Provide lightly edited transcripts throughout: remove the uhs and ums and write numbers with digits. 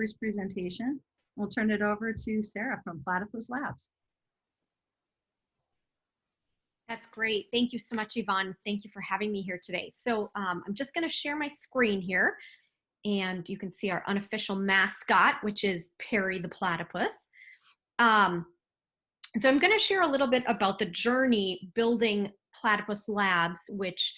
first presentation. We'll turn it over to Sarah from Platypus Labs. That's great. Thank you so much, Yvonne. Thank you for having me here today. So I'm just going to share my screen here, and you can see our unofficial mascot, which is Perry the platypus. So I'm going to share a little bit about the journey building Platypus Labs, which,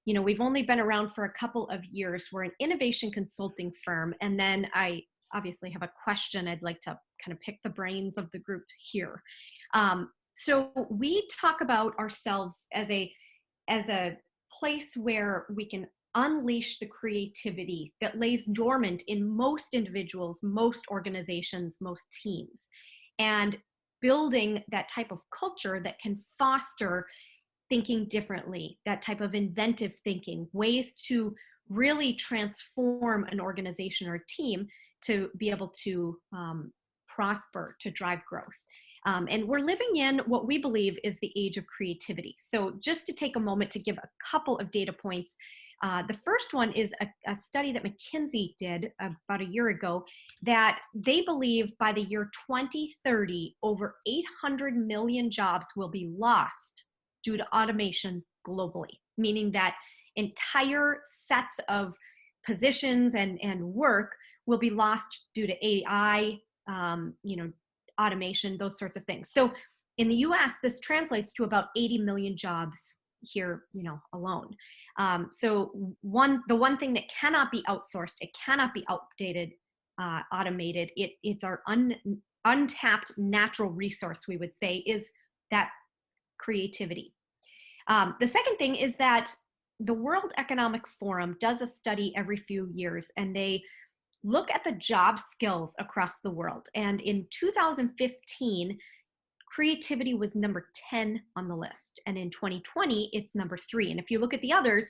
you know, we've only been around for a couple of years. We're an innovation consulting firm. And then I obviously have a question I'd like to kind of pick the brains of the group here. So we talk about ourselves as a place where we can unleash the creativity that lays dormant in most individuals, most organizations, most teams, and building that type of culture that can foster thinking differently, that type of inventive thinking, ways to really transform an organization or a team to be able to prosper, to drive growth. And we're living in what we believe is the age of creativity. So just to take a moment to give a couple of data points, the first one is a study that McKinsey did about a year ago, that they believe by the year 2030, over 800 million jobs will be lost due to automation globally, meaning that entire sets of positions and work will be lost due to AI, automation, those sorts of things. So in the US, this translates to about 80 million jobs here, alone. So the one thing that cannot be outsourced, it cannot be outdated, automated. It's our untapped natural resource, we would say, is that creativity. The second thing is that the World Economic Forum does a study every few years, and they look at the job skills across the world. And in 2015, creativity was number 10 on the list. And in 2020, it's number 3. And if you look at the others,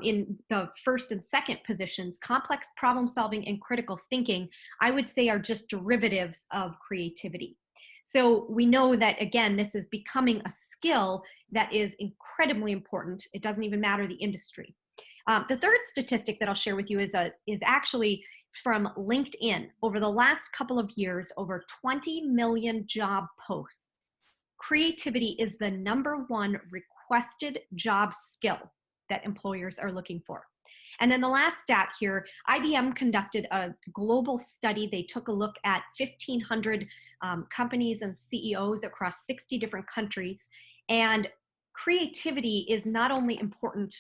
in the first and second positions, complex problem solving and critical thinking, I would say, are just derivatives of creativity. So we know that, again, this is becoming a skill that is incredibly important. It doesn't even matter the industry. The third statistic that I'll share with you is actually from LinkedIn. Over the last couple of years, over 20 million job posts. Creativity is the #1 requested job skill that employers are looking for. And then the last stat here, IBM conducted a global study. They took a look at 1,500 companies and CEOs across 60 different countries. And creativity is not only important,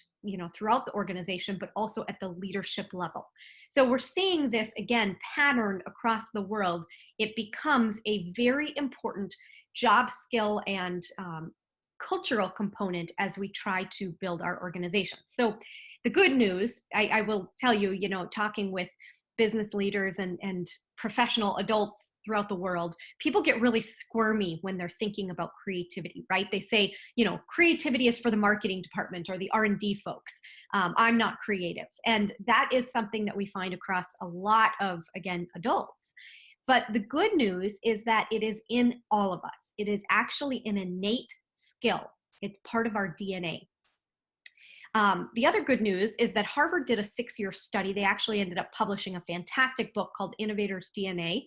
throughout the organization, but also at the leadership level. So we're seeing this, again, pattern across the world. It becomes a very important job skill and cultural component as we try to build our organizations. So the good news, I will tell you, talking with business leaders and professional adults throughout the world, people get really squirmy when they're thinking about creativity, right? They say, creativity is for the marketing department or the R&D folks. I'm not creative. And that is something that we find across a lot of, again, adults. But the good news is that it is in all of us. It is actually an innate skill. It's part of our DNA. The other good news is that Harvard did a 6-year study. They actually ended up publishing a fantastic book called Innovators DNA,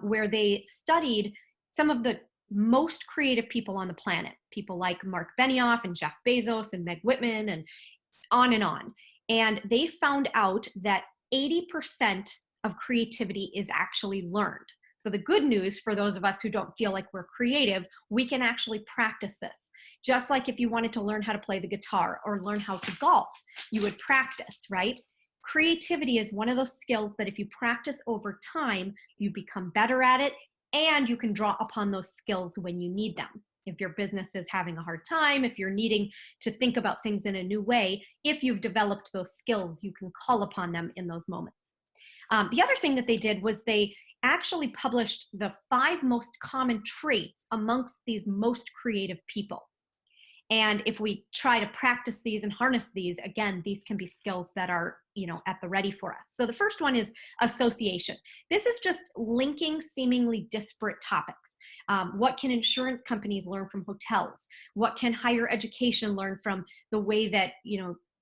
where they studied some of the most creative people on the planet, people like Mark Benioff and Jeff Bezos and Meg Whitman and on and on. And they found out that 80% of creativity is actually learned. So the good news for those of us who don't feel like we're creative, we can actually practice this. Just like if you wanted to learn how to play the guitar or learn how to golf, you would practice, right? Creativity is one of those skills that if you practice over time, you become better at it, and you can draw upon those skills when you need them. If your business is having a hard time, if you're needing to think about things in a new way, if you've developed those skills, you can call upon them in those moments. The other thing that they did was they actually published the 5 most common traits amongst these most creative people. And if we try to practice these and harness these, again, these can be skills that are, at the ready for us. So the first one is association. This is just linking seemingly disparate topics. What can insurance companies learn from hotels? What can higher education learn from the way that,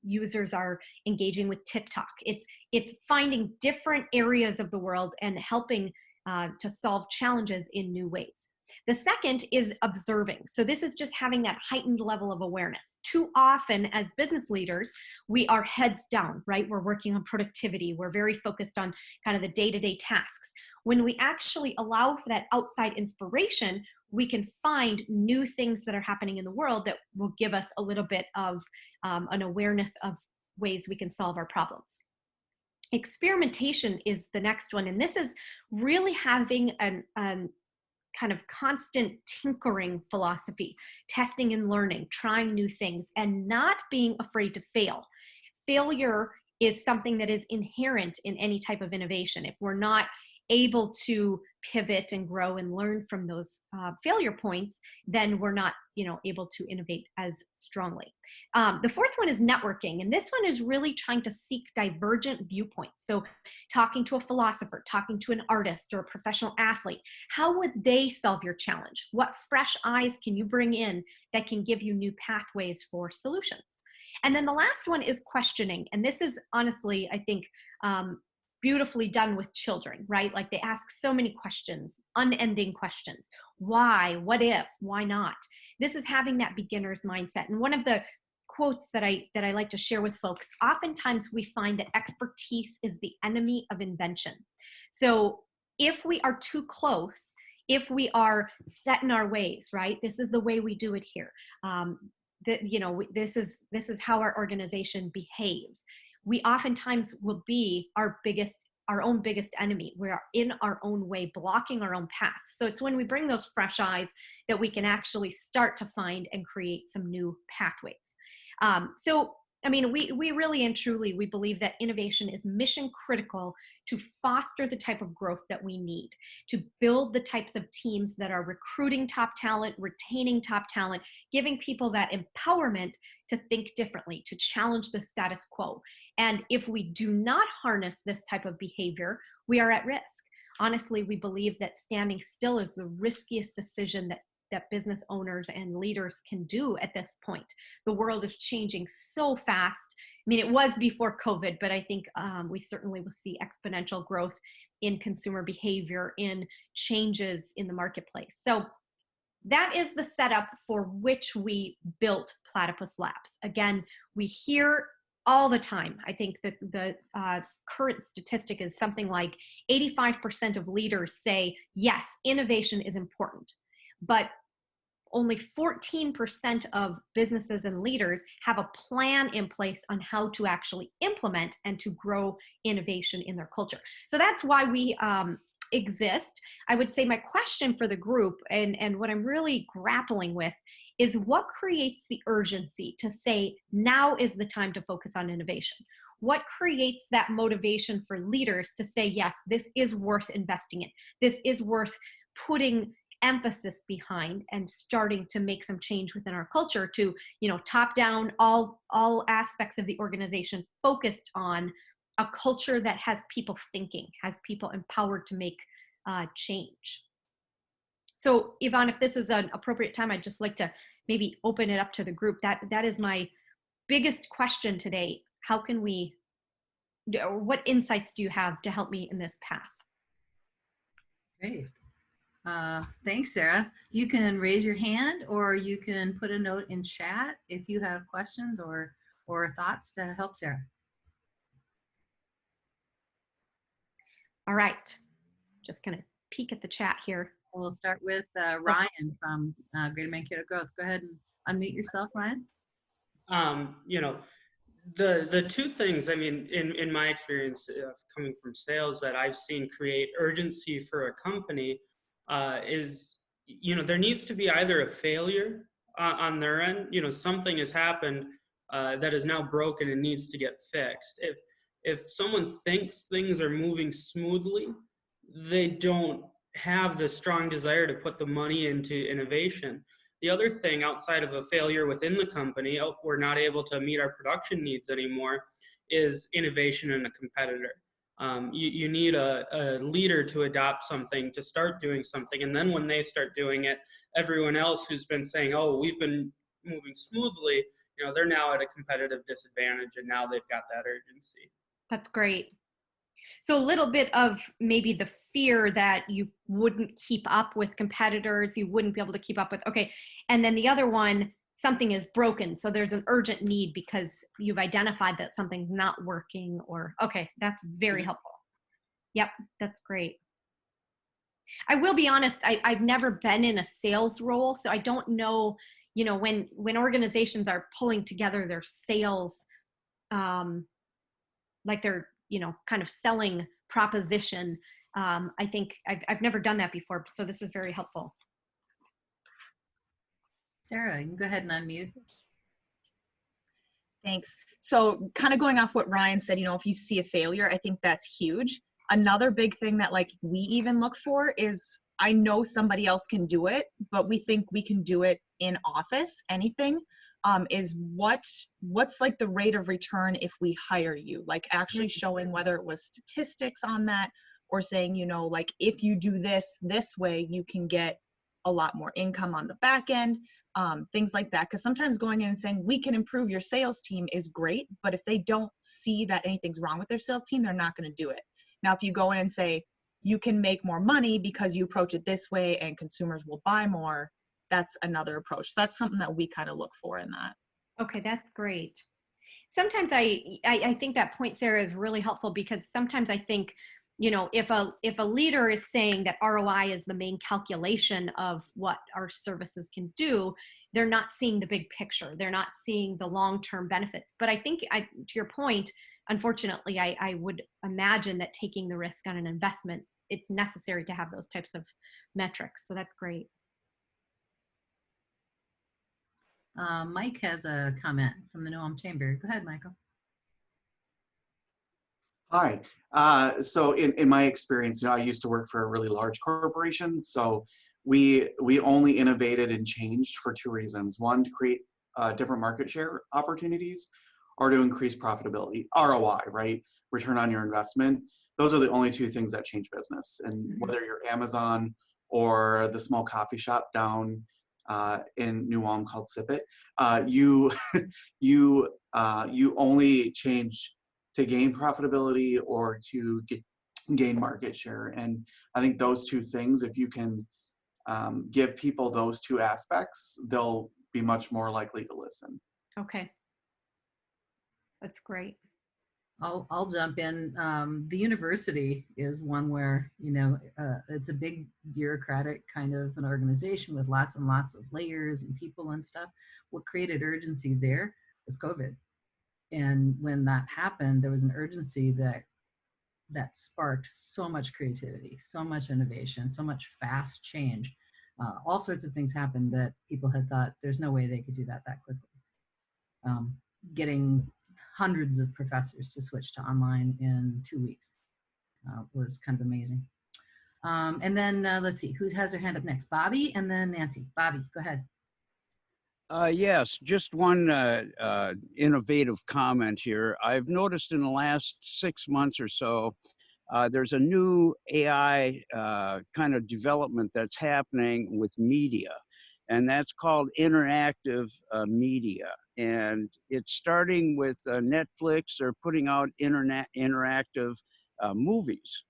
users are engaging with TikTok. It's finding different areas of the world and helping to solve challenges in new ways. The second is observing. So this is just having that heightened level of awareness. Too often as business leaders, we are heads down, right? We're working on productivity. We're very focused on kind of the day-to-day tasks. When we actually allow for that outside inspiration, we can find new things that are happening in the world that will give us a little bit of an awareness of ways we can solve our problems. Experimentation is the next one. And this is really having an kind of constant tinkering philosophy, testing and learning, trying new things, and not being afraid to fail. Failure is something that is inherent in any type of innovation. If we're not able to pivot and grow and learn from those failure points, then we're not, able to innovate as strongly. The fourth one is networking, and this one is really trying to seek divergent viewpoints. So talking to a philosopher, talking to an artist or a professional athlete, how would they solve your challenge? What fresh eyes can you bring in that can give you new pathways for solutions? And then the last one is questioning. And this is honestly, I think, beautifully done with children, right? Like they ask so many questions, unending questions. Why? What if? Why not? This is having that beginner's mindset. And one of the quotes that I like to share with folks, oftentimes we find that expertise is the enemy of invention. So if we are too close, if we are set in our ways, right? This is the way we do it here. This is how our organization behaves. We oftentimes will be our own biggest enemy. We are in our own way, blocking our own path. So it's when we bring those fresh eyes that we can actually start to find and create some new pathways. We really and truly, we believe that innovation is mission critical to foster the type of growth that we need, to build the types of teams that are recruiting top talent, retaining top talent, giving people that empowerment to think differently, to challenge the status quo. And if we do not harness this type of behavior, we are at risk. Honestly, we believe that standing still is the riskiest decision that business owners and leaders can do at this point. The world is changing so fast. I mean, it was before COVID, but I think we certainly will see exponential growth in consumer behavior, in changes in the marketplace. So that is the setup for which we built Platypus Labs. Again, we hear all the time. I think that the current statistic is something like 85% of leaders say, yes, innovation is important. But only 14% of businesses and leaders have a plan in place on how to actually implement and to grow innovation in their culture. So that's why we exist. I would say my question for the group and what I'm really grappling with is what creates the urgency to say now is the time to focus on innovation? What creates that motivation for leaders to say, yes, this is worth investing in. This is worth putting emphasis behind and starting to make some change within our culture to, top down, all aspects of the organization focused on a culture that has people thinking, has people empowered to make change. So Yvonne, if this is an appropriate time, I'd just like to maybe open it up to the group. That is my biggest question today. How can we, or what insights do you have to help me in this path? Great. Thanks, Sarah. You can raise your hand or you can put a note in chat if you have questions or thoughts to help Sarah. All right. Just going to peek at the chat here. We'll start with Ryan from Greater Mankato Growth. Go ahead and unmute yourself, Ryan. The two things, in my experience coming from sales that I've seen create urgency for a company is, there needs to be either a failure on their end, something has happened that is now broken and needs to get fixed. If someone thinks things are moving smoothly, they don't have the strong desire to put the money into innovation. The other thing outside of a failure within the company, we're not able to meet our production needs anymore, is innovation in a competitor. You need a leader to adopt something, to start doing something. And then when they start doing it, everyone else who's been saying, oh, we've been moving smoothly, they're now at a competitive disadvantage, and now they've got that urgency. That's great. So a little bit of maybe the fear that you wouldn't keep up with competitors, you wouldn't be able to keep up with, okay. And then the other one, something is broken. So there's an urgent need because you've identified that something's not working, or, okay, that's very helpful. Yep, that's great. I will be honest, I've never been in a sales role, so I don't know, when organizations are pulling together their sales, like their, kind of selling proposition. I think I've never done that before, so this is very helpful. Sarah, you can go ahead and unmute. Thanks. So kind of going off what Ryan said, if you see a failure, I think that's huge. Another big thing that like we even look for is, I know somebody else can do it, but we think we can do it in office, anything, is what's like the rate of return if we hire you, like actually showing whether it was statistics on that, or saying, like if you do this way, you can get a lot more income on the back end, things like that. Because sometimes going in and saying we can improve your sales team is great, but if they don't see that anything's wrong with their sales team, they're not going to do it. Now, if you go in and say you can make more money because you approach it this way and consumers will buy more, that's another approach. That's something that we kind of look for in that. Okay, that's great. Sometimes I think that point, Sarah, is really helpful, because sometimes I think, if a leader is saying that ROI is the main calculation of what our services can do, they're not seeing the big picture. They're not seeing the long-term benefits. But I think, to your point, unfortunately, I would imagine that taking the risk on an investment, it's necessary to have those types of metrics. So that's great. Mike has a comment from the New Ulm Chamber. Go ahead, Michael. Hi. So in my experience, I used to work for a really large corporation. So we only innovated and changed for two reasons. One, to create different market share opportunities, or to increase profitability, ROI, right? Return on your investment. Those are the only two things that change business. And whether you're Amazon or the small coffee shop down in New Ulm called Sip It, you only change to gain profitability or to gain market share. And I think those two things, if you can give people those two aspects, they'll be much more likely to listen. Okay. That's great. I'll jump in. The university is one where, it's a big bureaucratic kind of an organization with lots and lots of layers and people and stuff. What created urgency there was COVID. And when that happened, there was an urgency that sparked so much creativity, so much innovation, so much fast change. All sorts of things happened that people had thought there's no way they could do that quickly. Getting hundreds of professors to switch to online in 2 weeks was kind of amazing. And then let's see, who has their hand up next? Bobby and then Nancy. Bobby, go ahead. Yes, just one innovative comment here. I've noticed in the last 6 months or so, there's a new AI kind of development that's happening with media, and that's called interactive media. And it's starting with Netflix. They're putting out interactive movies.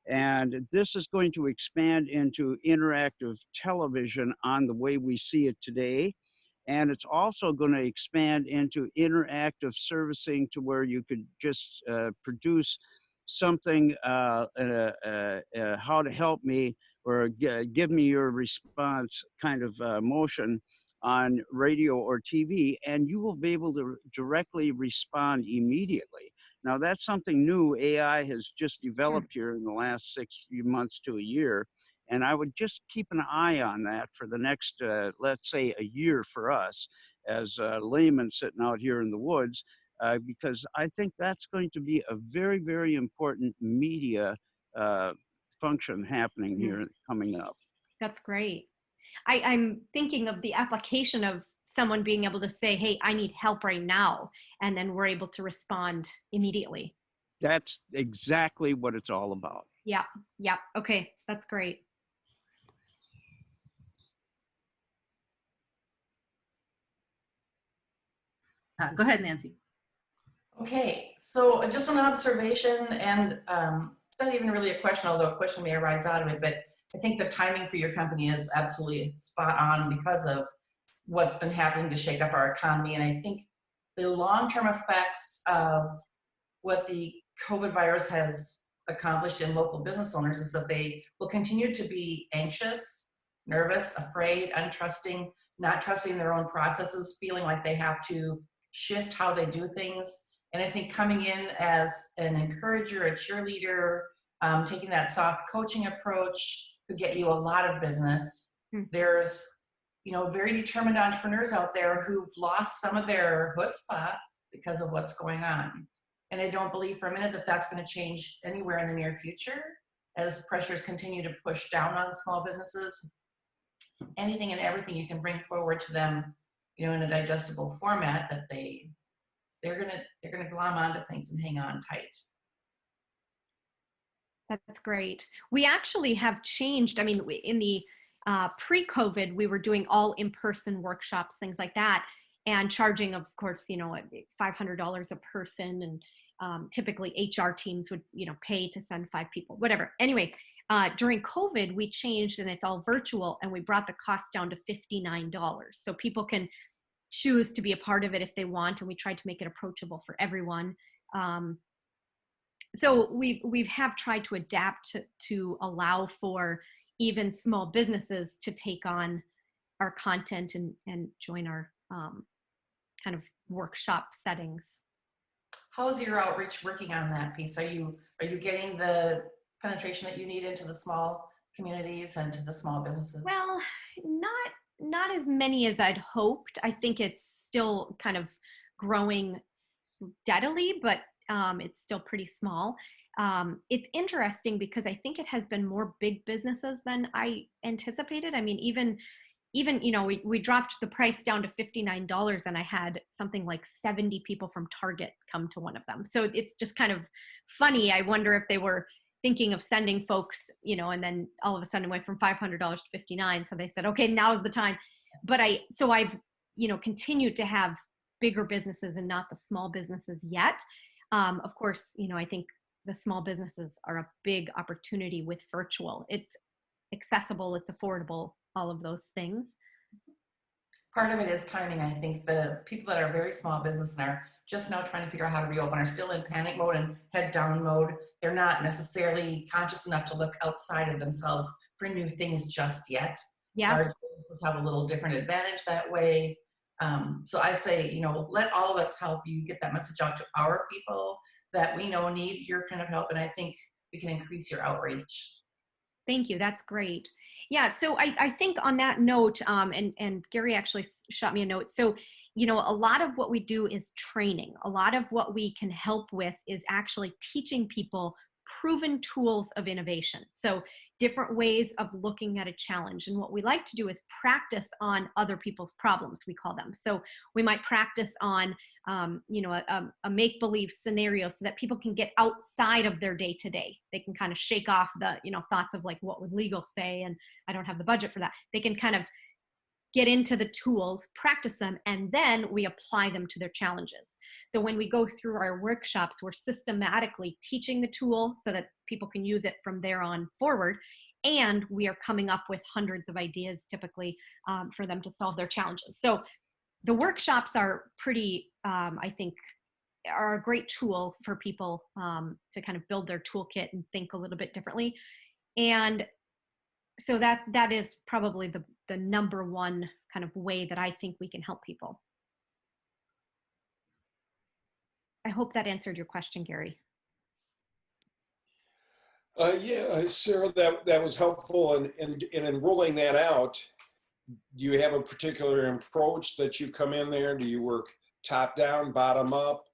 And this is going to expand into interactive television on the way we see it today. And it's also going to expand into interactive servicing to where you could just produce something, how to help me, or give me your response kind of motion on radio or TV, and you will be able to directly respond immediately. Now, that's something new AI has just developed here in the last 6 months to a year. And I would just keep an eye on that for the next, let's say, a year for us as laymen sitting out here in the woods, because I think that's going to be a very, very important media function happening here coming up. That's great. I'm thinking of the application of someone being able to say, hey, I need help right now. And then we're able to respond immediately. That's exactly what it's all about. Yeah. Yeah. Okay. That's great. Go ahead, Nancy. Okay, so just an observation, and it's not even really a question, although a question may arise out of it, but I think the timing for your company is absolutely spot on because of what's been happening to shake up our economy. And I think the long-term effects of what the COVID virus has accomplished in local business owners is that they will continue to be anxious, nervous, afraid, untrusting, not trusting their own processes, feeling like they have to shift how they do things. And I think coming in as an encourager, a cheerleader, taking that soft coaching approach could get you a lot of business. There's, very determined entrepreneurs out there who've lost some of their chutzpah because of what's going on. And I don't believe for a minute that that's going to change anywhere in the near future as pressures continue to push down on small businesses. Anything and everything you can bring forward to them, in a digestible format that they're gonna glom onto things and hang on tight. That's great. We actually have changed. I mean, in the pre-COVID, we were doing all in-person workshops, things like that, and charging, of course, $500 a person, and typically HR teams would, pay to send 5 people, whatever. Anyway, during COVID, we changed, and it's all virtual, and we brought the cost down to $59, so people can choose to be a part of it if they want, and we tried to make it approachable for everyone. So we have tried to adapt to allow for even small businesses to take on our content and join our kind of workshop settings. How is your outreach working on that piece? Are you getting the penetration that you need into the small communities and to the small businesses? Well, not as many as I'd hoped. I think it's still kind of growing steadily, but it's still pretty small. It's interesting because I think it has been more big businesses than I anticipated. I mean, even we dropped the price down to $59, and I had something like 70 people from Target come to one of them. So it's just kind of funny. I wonder if they were thinking of sending folks, and then all of a sudden it went from $500 to $59. So they said, okay, now's the time. But I've, continued to have bigger businesses and not the small businesses yet. Of course, I think the small businesses are a big opportunity with virtual. It's accessible, it's affordable, all of those things. Part of it is timing. I think the people that are very small business and are just now trying to figure out how to reopen are still in panic mode and head down mode. They're not necessarily conscious enough to look outside of themselves for new things just yet. Yeah. Large businesses have a little different advantage that way. So I say, let all of us help you get that message out to our people that we know need your kind of help. And I think we can increase your outreach. Thank you. That's great. Yeah. So I think on that note, and Gary actually shot me a note. So, a lot of what we do is training. A lot of what we can help with is actually teaching people proven tools of innovation. So different ways of looking at a challenge. And what we like to do is practice on other people's problems, we call them. So we might practice on, a make-believe scenario so that people can get outside of their day-to-day. They can kind of shake off the, thoughts of like, what would legal say? And I don't have the budget for that. They can kind of get into the tools, practice them, and then we apply them to their challenges. So when we go through our workshops, we're systematically teaching the tool so that people can use it from there on forward. And we are coming up with hundreds of ideas typically for them to solve their challenges. So the workshops are pretty, I think, are a great tool for people to kind of build their toolkit and think a little bit differently. And so that is probably the number one kind of way that I think we can help people. I hope that answered your question, Gary. Yeah, Sarah, that was helpful. And in rolling that out, do you have a particular approach that you come in there? Do you work top down, bottom up?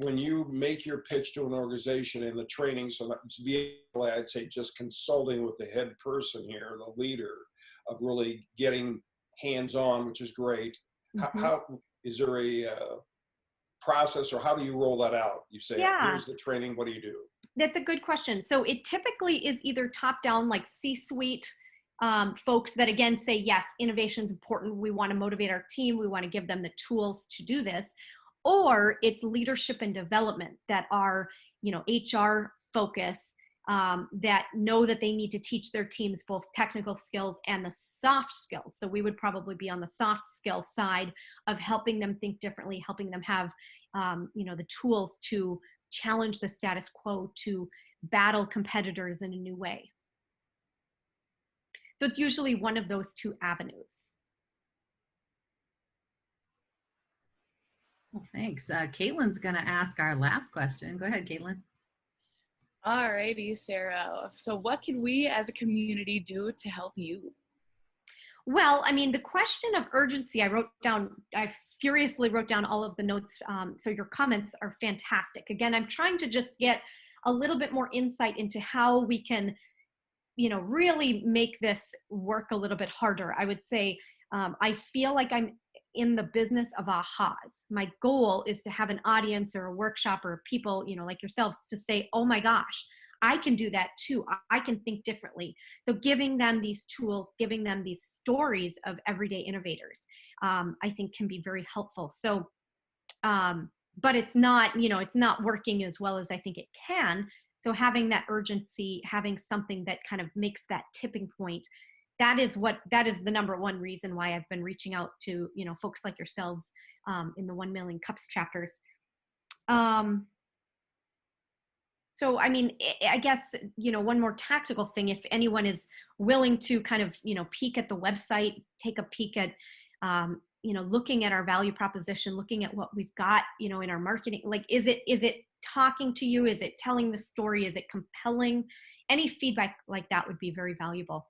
When you make your pitch to an organization in the training, so to be able, I'd say, just consulting with the head person here, the leader, of really getting hands-on, which is great. Mm-hmm. How is there a process, or how do you roll that out? You say, yeah. Here's the training, what do you do? That's a good question. So it typically is either top down, like C-suite, folks that again say, yes, innovation is important. We want to motivate our team. We want to give them the tools to do this. Or it's leadership and development that are, HR focus, that know that they need to teach their teams both technical skills and the soft skills. So we would probably be on the soft skill side of helping them think differently, helping them have, the tools to challenge the status quo, to battle competitors in a new way. So it's usually one of those two avenues. Well, thanks. Caitlin's going to ask our last question. Go ahead, Caitlin. All righty, Sarah. So what can we as a community do to help you? Well, I mean, the question of urgency, I furiously wrote down all of the notes. So your comments are fantastic. Again, I'm trying to just get a little bit more insight into how we can, really make this work a little bit harder. I would say, I feel like I'm in the business of ahas. My goal is to have an audience or a workshop or people, like yourselves, to say, oh my gosh, I can do that too. I can think differently. So giving them these tools, giving them these stories of everyday innovators, I think can be very helpful. So, but it's not, it's not working as well as I think it can. So having that urgency, having something that kind of makes that tipping point, that is the number one reason why I've been reaching out to, folks like yourselves in the 1 Million Cups chapters. So, I mean, I guess, one more tactical thing, if anyone is willing to kind of, peek at the website, take a peek at, looking at our value proposition, looking at what we've got, in our marketing, like, is it talking to you? Is it telling the story? Is it compelling? Any feedback like that would be very valuable.